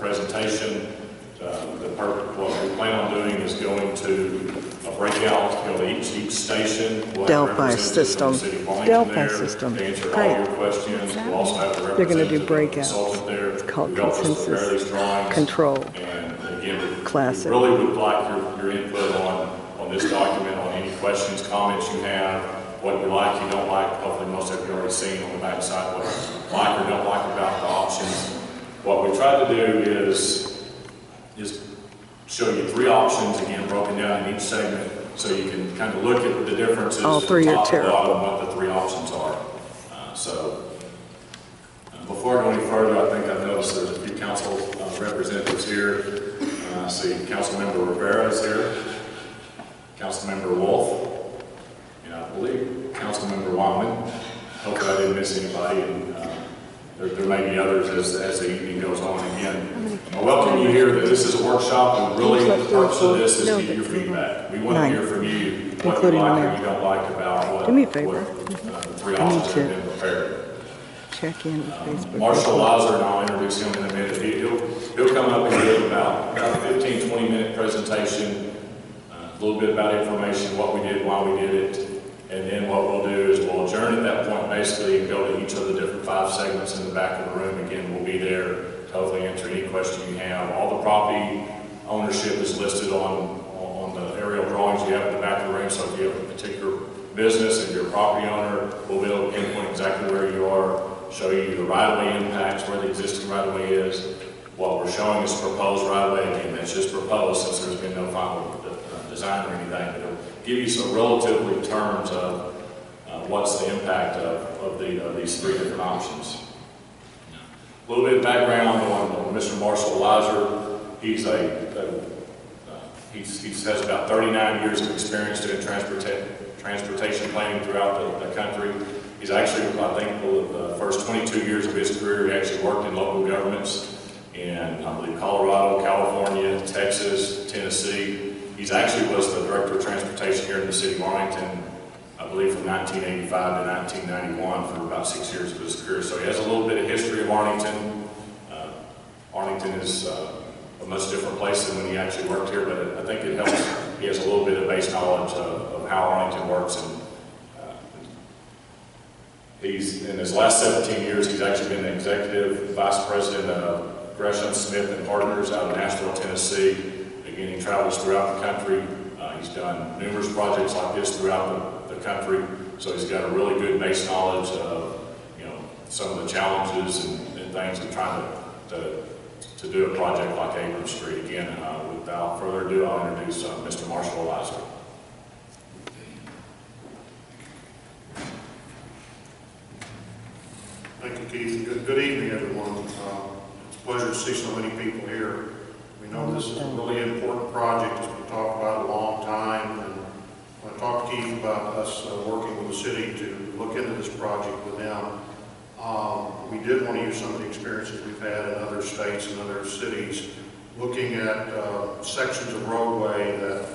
presentation. What we plan on doing is going to break out, go to each station. We'll Delphi system. Delphi system. To answer Great. all your questions. We'll also have the They're going to do breakouts. breakouts. It's called consensus control. And again, Classic. we really would like your input on this document, on any questions, comments you have, what you like, you don't like. Hopefully most of you already seen on the back side what you like or don't like about the options. What we try to do is show you 3 options, again, broken down in each segment, so you can kind of look at the differences. All 3 are terrible. What the 3 options are. Before I go any further, I think I've noticed there's a few council representatives here. I see Councilmember Rivera is here, Councilmember Wolf, and I believe Councilmember Wyman. Hopefully I didn't miss anybody, and there may be others as the evening goes on. Again, I welcome you here. This is a workshop, and really the purpose of this is to get your feedback. We want to hear from you what you like and you don't like about what, do me a favor. The 3 options that have been prepared. Check in with Facebook. Marshall Lizer, and I'll introduce him in a minute. He'll come up and give about a 15, 20-minute presentation, a little bit about information, what we did, why we did it, and then what we'll do is we'll adjourn at that point basically and go to each of the different 5 segments in the back of the room. Again, we'll be there to hopefully answer any question you have. All the property ownership is listed on the aerial drawings you have in the back of the room, so if you have a particular business and you're a property owner, we'll be able to pinpoint exactly where you are, show you the right-of-way impacts, where the existing right-of-way is. What we're showing is proposed right-of-way. Again, that's just proposed since there's been no final design or anything. But it'll give you some relatively terms of what's the impact of these 3 different options. A little bit of background on Mr. Marshall Lizer. He has about 39 years of experience doing transportation planning throughout the country. He's actually, I think, the first 22 years of his career, he actually worked in local governments in, I believe, Colorado, California, Texas, Tennessee. He's actually was the Director of Transportation here in the city of Arlington, I believe, from 1985 to 1991 for about 6 years of his career. So he has a little bit of history of Arlington. Arlington is a much different place than when he actually worked here, but I think it helps. He has a little bit of base knowledge of how Arlington works. And he's, in his last 17 years, he's actually been the Executive Vice President of Gresham, Smith and Partners out of Nashville, Tennessee. Again, he travels throughout the country. He's done numerous projects like this throughout the country, so he's got a really good base knowledge of, some of the challenges and things of trying to do a project like ABRAM Street. Again, without further ado, I'll introduce Mr. Marshall Lizer. Thank you, Keith. Good evening, everyone. It's a pleasure to see so many people here. We know this is a really important project. It's been talked about a long time, and when I talked to Keith about us working with the city to look into this project with them, we did want to use some of the experiences we've had in other states and other cities, looking at sections of roadway that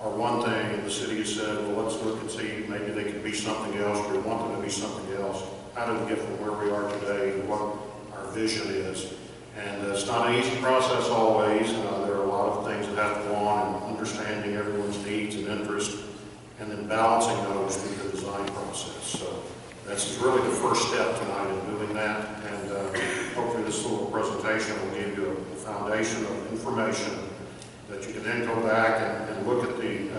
are one thing, and the city has said, well, let's look and see, maybe they could be something else, or we want them to be something else. How do we get from where we are today to what our vision is? And it's not an easy process always. There are a lot of things that have to go on, and understanding everyone's needs and interests, and then balancing those through the design process. So that's really the first step tonight in doing that. And hopefully this little presentation will give you a foundation of information that you can then go back and look at the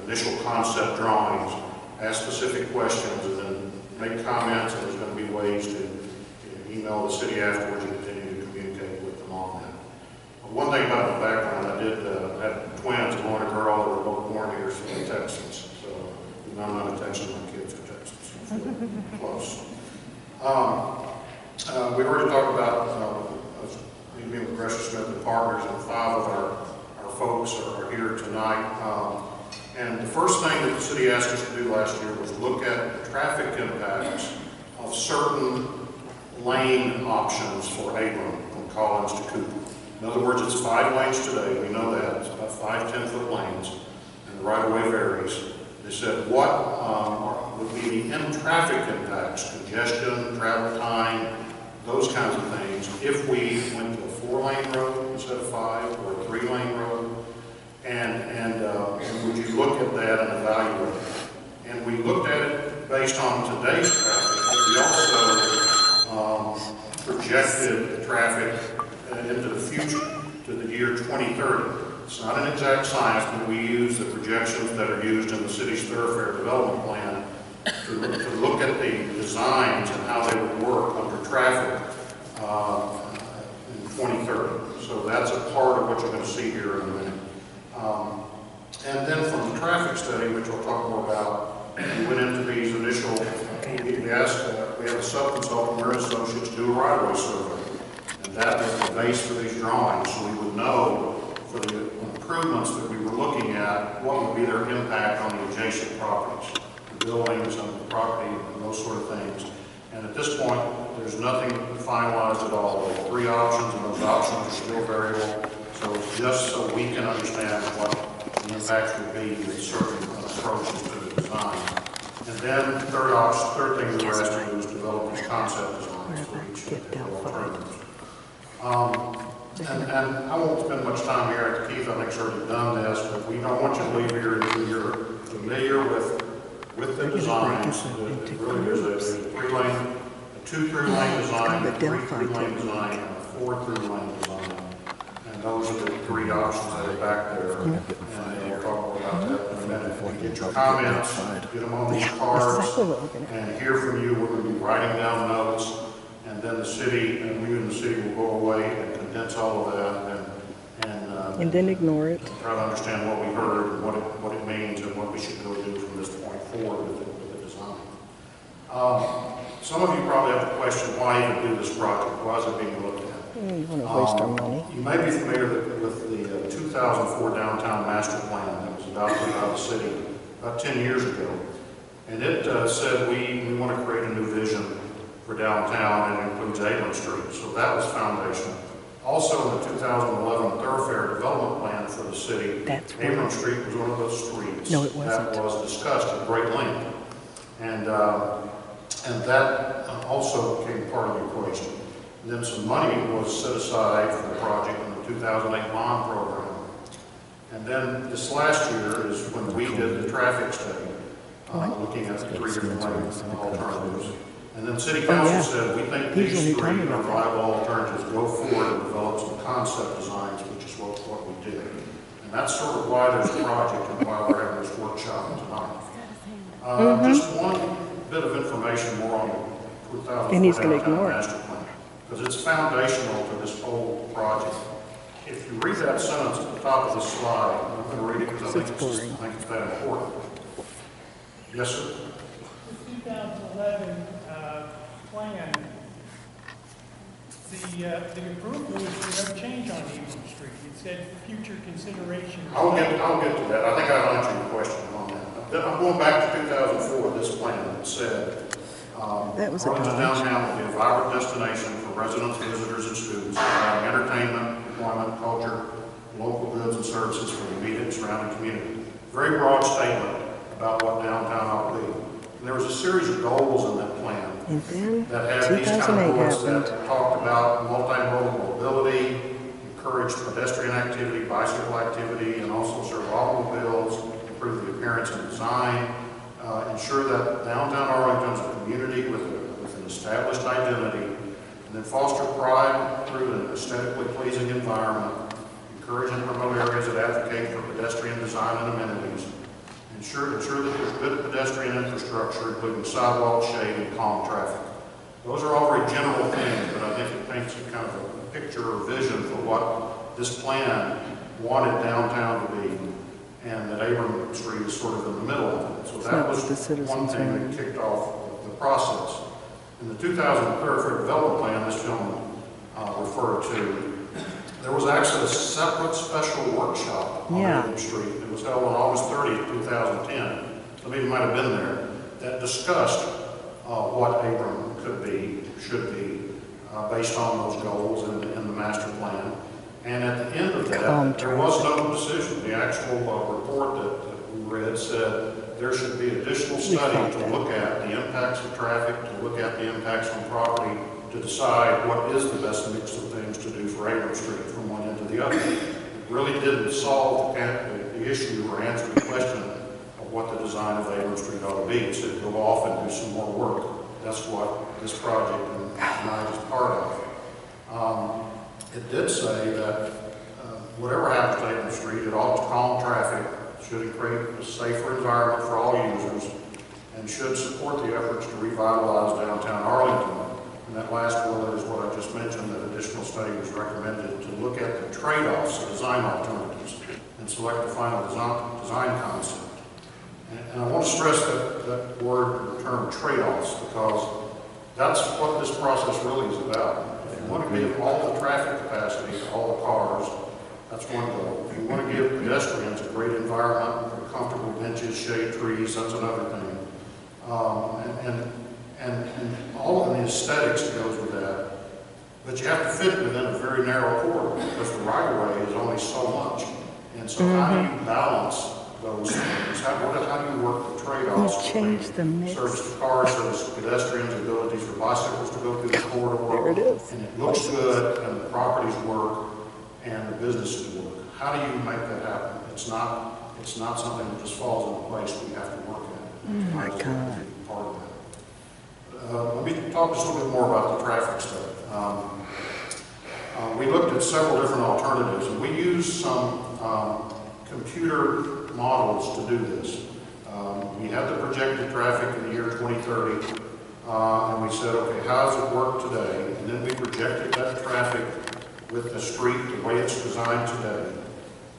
initial concept drawings, ask specific questions, and then make comments. And there's going to be ways to email the city afterwards and continue to communicate with them on that. But one thing about the background, I did have twins, a boy and a girl, that were both born here, so they're Texans. So I'm not a Texan, my kids are Texans. So close. We've already talked about meeting with Gresham, Smith and Partners, and 5 of our folks are here tonight. And the first thing that the city asked us to do last year was look at the traffic impacts of certain lane options for ABRAM from Collins to Cooper. In other words, it's 5 lanes today. We know that. It's about 5 10-foot lanes, and the right-of-way varies. They said, what would be the traffic impacts, congestion, travel time, those kinds of things, if we went to a 4-lane road instead of 5, or a 3-lane road? And would you look at that and evaluate it? And we looked at it based on today's traffic, but we also projected traffic into the future, to the year 2030. It's not an exact science, but we use the projections that are used in the city's thoroughfare development plan to look at the designs and how they would work under traffic in 2030. So that's a part of what you're going to see here in a minute. And then from the traffic study, which we'll talk more about, we went into these initial, we asked, we have a sub-consultant, Murray Associates, do a right-of-way survey. And that was the base for these drawings, so we would know for the improvements that we were looking at, what would be their impact on the adjacent properties, the buildings and the property and those sort of things. And at this point, there's nothing finalized at all. There are 3 options, and those options are still variable. So it's just so we can understand what the impacts would be with certain approaches to the design. And then the third thing we were asked to do is develop these concept designs for each of the alternatives. And I won't spend much time here. Keith, I think's already done this, but we don't want you to leave here until you're familiar with the designs. It really is a 3-lane, a 2 through-lane design, a 3 through-lane design, and a 4 through-lane design. And those are the 3 options that are back there. And we'll talk more about that in a minute. Get your comments, get them on these cards, and hear from you. We're going to be writing down notes, and then the city, and we in the city will go away and condense all of that and then ignore it. Try to understand what we heard and what it means and what we should go do from this point forward with the design. Some of you probably have the question, why even do this project? Why is it being looked at? You want to waste our money. You may be familiar with the 2004 downtown master plan that was adopted by the city about 10 years ago. And it said we want to create a new vision for downtown, and it includes ABRAM Street. So that was foundational. Also, in the 2011 thoroughfare development plan for the city, ABRAM Street was one of those streets that was discussed at great length. And that also became part of the equation. And then some money was set aside for the project in the 2008 bond program. And then this last year is when we did the traffic study, looking at the 3 different alternatives. And then City Council said, we think these 3 are viable alternatives. Go forward and develop some concept designs, which is what we did. And that's sort of why there's a project and why we're having this workshop tonight. Just one bit of information more on the 2004 downtown master plan, because it's foundational to this whole project. If you read that sentence at the top of the slide, I'm going to read it because I think it's that important. Yes, sir? The 2011 plan, the approval was no change on ABRAM Street. It said future consideration. I'll get to that. I think I'll answer your question on that. I'm going back to 2004, this plan that said Arlington downtown will be a vibrant destination for residents, visitors, and students, providing entertainment, employment, culture, local goods and services for the immediate and surrounding community. Very broad statement about what downtown ought to be. And there was a series of goals in that plan that had these kind of goals that talked about multimodal mobility, encourage pedestrian activity, bicycle activity, and also serve automobiles, improve the appearance and design, ensure that downtown Arlington is a community with an established identity, and then foster pride through an aesthetically pleasing environment, encourage and promote areas that advocate for pedestrian design and amenities, ensure that there's good pedestrian infrastructure, including sidewalk, shade, and calm traffic. Those are all very general things, but I think it paints a kind of a picture or vision for what this plan wanted downtown to be, and that ABRAM Street is sort of in the middle of it. So that was one thing that kicked off the process. In the 2000 thoroughfare development plan, this gentleman referred to, there was actually a separate special workshop on ABRAM Street. It was held on August 30th, 2010. Some of you might have been there, that discussed what ABRAM could be, should be, based on those goals in the master plan. And at the end of that, there was no decision. The actual report that we read said there should be additional study to look at the impacts of traffic, to look at the impacts on property, to decide what is the best mix of things to do for for ABRAM Street from one end to the other. It really didn't solve the issue or answer the question of what the design of ABRAM Street ought to be. It said go off and do some more work. That's what this project tonight is part of. It did say that whatever happens to ABRAM Street, it ought to calm traffic, should create a safer environment for all users, and should support the efforts to revitalize downtown Arlington. And that last bullet is what I just mentioned, that additional study was recommended to look at the trade-offs, the design alternatives, and select the final design concept. And I want to stress that word or term trade-offs, because that's what this process really is about. If you want to give all the traffic capacity to all the cars, that's one goal. If you want to give pedestrians a great environment, comfortable benches, shade trees, that's another thing. And all of the aesthetics that goes with that. But you have to fit it within a very narrow corridor, because the right-of-way is only so much. And so how do you balance those things? How do you work the trade-offs? You change the mix. Service to cars, service to pedestrians, abilities for bicycles to go through the corridor. There it is. And it looks good, and the properties work, and the businesses work. How do you make that happen? It's not something that just falls into place. We have to work at it. Oh my God. Part of that. Let me talk just a little bit more about the traffic study. We looked at several different alternatives, and we used some computer models to do this. We had the projected traffic in the year 2030, and we said, okay, how does it work today? And then we projected that traffic with the street the way it's designed today.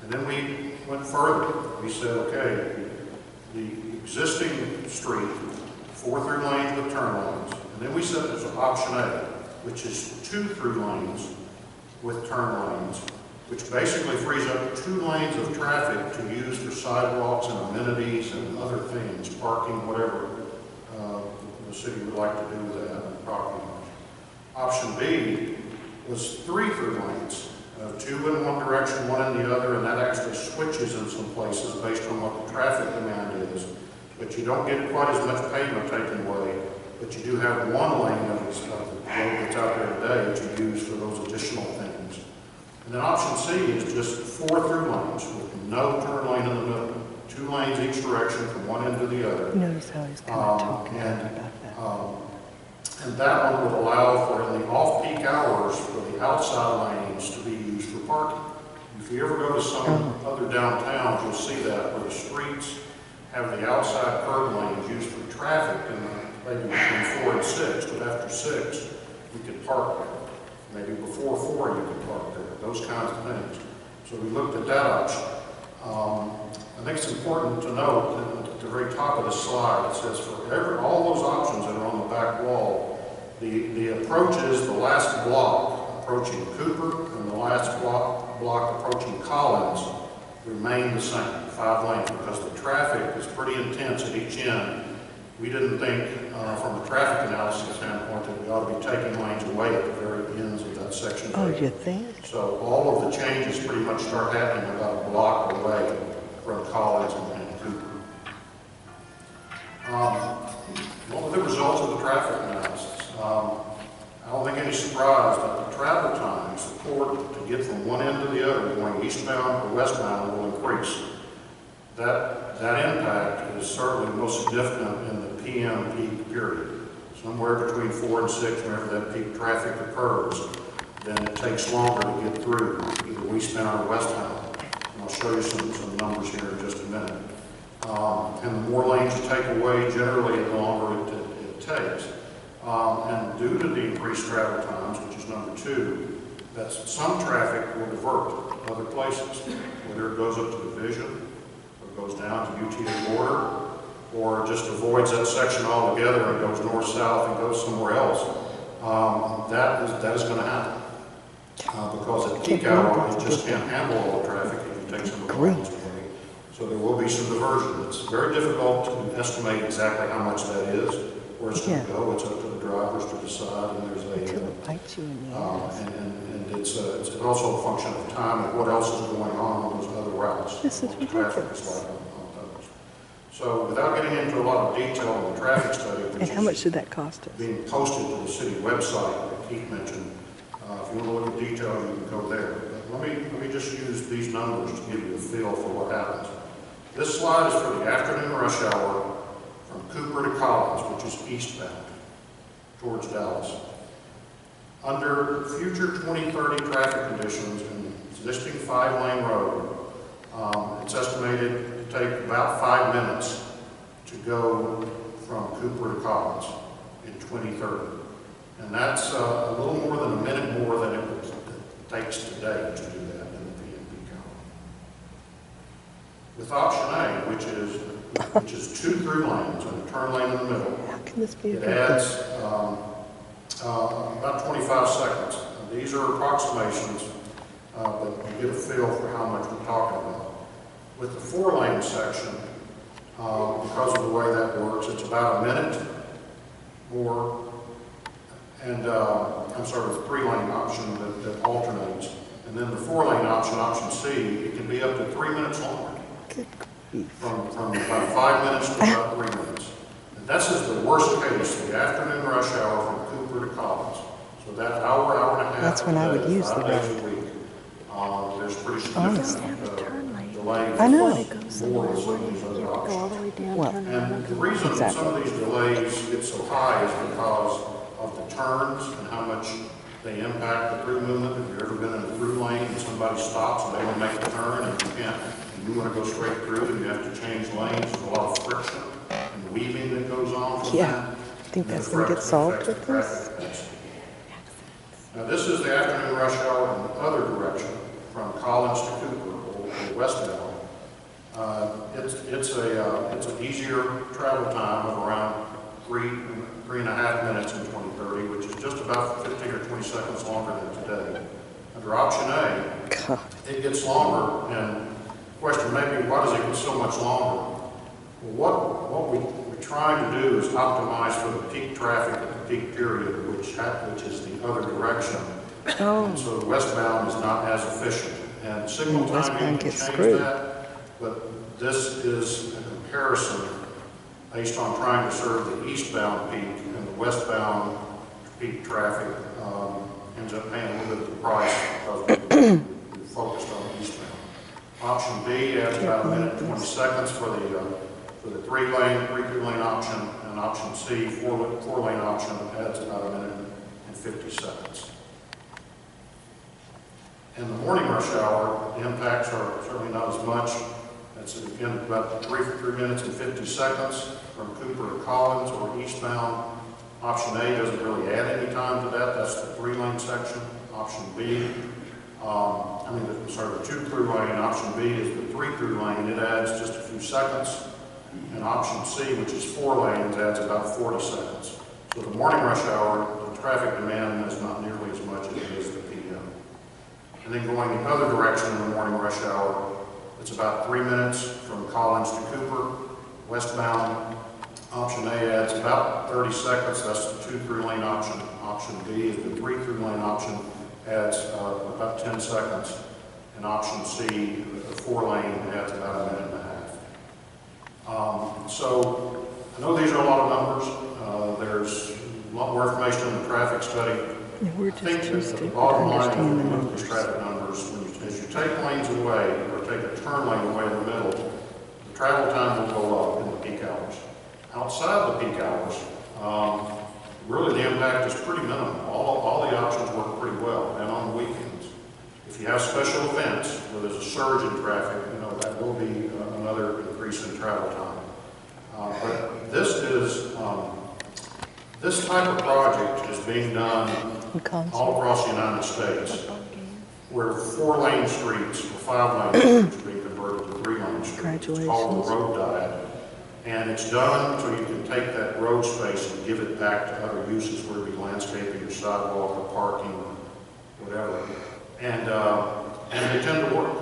And then we went further. We said, okay, the existing street, 4 through lanes with turn lanes. And then we said there's option A, which is 2 through lanes with turn lanes, which basically frees up 2 lanes of traffic to use for sidewalks and amenities and other things, parking, whatever the city would like to do with that, and property owners. Option B was 3 through lanes, 2 in one direction, 1 in the other, and that actually switches in some places based on what the traffic demand is. But you don't get quite as much pavement taken away, but you do have 1 lane of the road that's out there today that you use for those additional things. And then option C is just 4 through lanes with no turn lane in the middle, 2 lanes each direction from one end to the other. Notice how he's kind of talking about that. And that one would allow for, in the off-peak hours, for the outside lanes to be used for parking. If you ever go to some other downtowns, you'll see that, where the streets have the outside curb lanes used for traffic, and maybe between 4 and 6, but after 6, you could park there. Maybe before 4, you could park there, those kinds of things. So we looked at that option. I think it's important to note that at the very top of the slide, it says for all those options that are on the back wall, the approaches, the last block approaching Cooper and the last block approaching Collins remain the same, 5 lanes, because the traffic is pretty intense at each end. We didn't think, from a traffic analysis standpoint, that we ought to be taking lanes away at the very ends of that section. Oh, you think? So all of the changes pretty much start happening about a block away from Collins and Cooper. What were the results of the traffic analysis? I don't think any surprise that the travel times reported to get from one end to the other, going eastbound or westbound, will increase. That impact is certainly most significant in the PM peak period. Somewhere between 4 and 6, whenever that peak traffic occurs, then it takes longer to get through, either eastbound or westbound. And I'll show you some numbers here in just a minute. And the more lanes you take away, generally, the longer it takes. And due to the increased travel times, which is number 2, that some traffic will divert to other places, whether it goes up to Division, goes down to UTA border, or just avoids that section altogether and goes north-south and goes somewhere else. That is going to happen. Because at peak hour, it just can't handle all the traffic if you take some of the lanes away. So there will be some diversion. It's very difficult to estimate exactly how much that is, where it's going to go. It's up to the drivers to decide, and there's Until it bites you in the ass. and it's also a function of time and what else is going on those other routes. This is ridiculous. So without getting into a lot of detail on the traffic study, which And how much did that cost us? being posted to the city website that Keith mentioned If you want to look at details, you can go there. But let me just use these numbers to give you a feel for what happens. This slide is for the afternoon rush hour from Cooper to Collins, which is eastbound towards Dallas. Under future 2030 traffic conditions in existing 5-lane road, it's estimated to take about 5 minutes to go from Cooper to Collins in 2030. And that's a little more than a minute more than it takes today to do that in the PNP count. With option A, which is 2 through lanes and a turn lane in the middle, How can this be a it good adds thing? about 25 seconds. These are approximations, but you get a feel for how much we're talking about. With the 4-lane section, because of the way that works, it's about a minute more. And I'm sorry, the 3-lane option that alternates. And then the 4-lane option, option C, it can be up to 3 minutes longer. Good grief. From about 5 minutes to about 3 minutes. And this is the worst case, the afternoon rush hour from Cooper to Collins. So that hour and a half. That's when I would a day, use the 5 days road. a week. There's pretty Honestly. significant delays. I know. More than some of these other options. Well, And the reason that some of these delays get so high is because of the turns and how much they impact the through movement. If you've ever been in a through lane and somebody stops and they want to make a turn and you can't, and you want to go straight through and you have to change lanes, there's a lot of friction and weaving that goes on from yeah. that. I think And that's it going to get affects solved the with this. traffic density. Now this is the afternoon rush hour in the other direction from Collins to Cooper or westbound. It's an easier travel time of around 3.5 minutes in 2030, which is just about 15 or 20 seconds longer than today. Under option A, God. it gets longer, and the question may be, why does it get so much longer? Well, what we're trying to do is optimize for the peak traffic at the peak period, which is the other direction. Oh. And so the westbound is not as efficient. And signal timing westbound can gets change screwed. that, but this is a comparison based on trying to serve the eastbound peak, and the westbound peak traffic ends up paying a little bit of the price because we focused on the eastbound. Option B adds about a minute and 20 seconds for the 3-lane option, and option C, 4-lane option, adds about a minute and 50 seconds. In the morning rush hour, the impacts are certainly not as much. That's again about 3 minutes and 50 seconds from Cooper to Collins or eastbound. Option A doesn't really add any time to that. That's the 3-lane section. Option B, the 2 through lane. Option B is the 3 through lane. It adds just a few seconds. And option C, which is 4 lanes, adds about 40 seconds. So the morning rush hour, the traffic demand is not nearly as much as it is the PM. And then going the other direction in the morning rush hour, it's about 3 minutes from Collins to Cooper, westbound. Option A adds about 30 seconds. That's the 2 through lane option. Option B is the 3 through lane option, adds about 10 seconds. And option C, the 4 lane, adds about a minute and a half. So I know these are a lot of numbers. There's a lot more information in the traffic study. Yeah, we're I think just too that the stupid to bottom line understand the of numbers. these traffic numbers, as you take lanes away or take a turn lane away in the middle, the travel time will go up in the peak hours. Outside the peak hours, really the impact is pretty minimal. All the options work pretty well, and on the weekends. If you have special events where there's a surge in traffic, that will be another increase in travel time. But this type of project is being done all across the United States, where 4-lane streets or 5-lane streets are being converted to 3-lane streets. It's called the road diet. And it's done so you can take that road space and give it back to other uses, whether it be landscaping or sidewalk or parking or whatever. And they tend to work.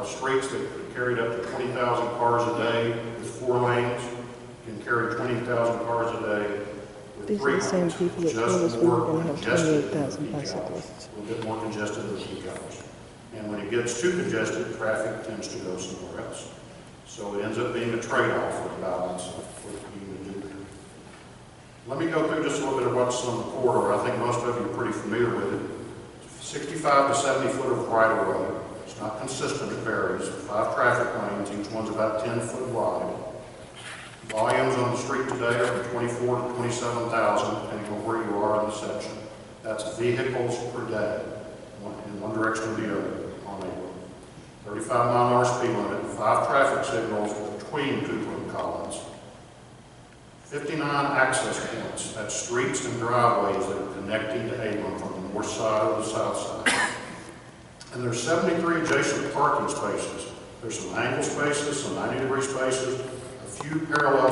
Streets that carried up to 20,000 cars a day with 4 lanes can carry 20,000 cars a day with These 3 are the same lanes. people that Just told us we were more going to have congested in the 28,000 peak hours. bicyclists. A little bit more congested in the peak hours. And when it gets too congested, traffic tends to go somewhere else. So it ends up being a trade-off for the balance of what you would do there. Let me go through just a little bit of what's on the corridor. I think most of you are pretty familiar with it. It's a 65 to 70 foot of right-of-way. It's not consistent, it varies. 5 traffic lanes, each one's about 10 foot wide. Volumes on the street today are from 24 to 27,000, depending on where you are in the section. That's vehicles per day, in one direction or the other on a 35-mile-an-hour speed limit, 5 traffic signals between Cooper and Collins. 59 access points, that's streets and driveways that are connecting to ABRAM from the north side or the south side. And there's 73 adjacent parking spaces. There's some angle spaces, some 90-degree spaces, a few parallel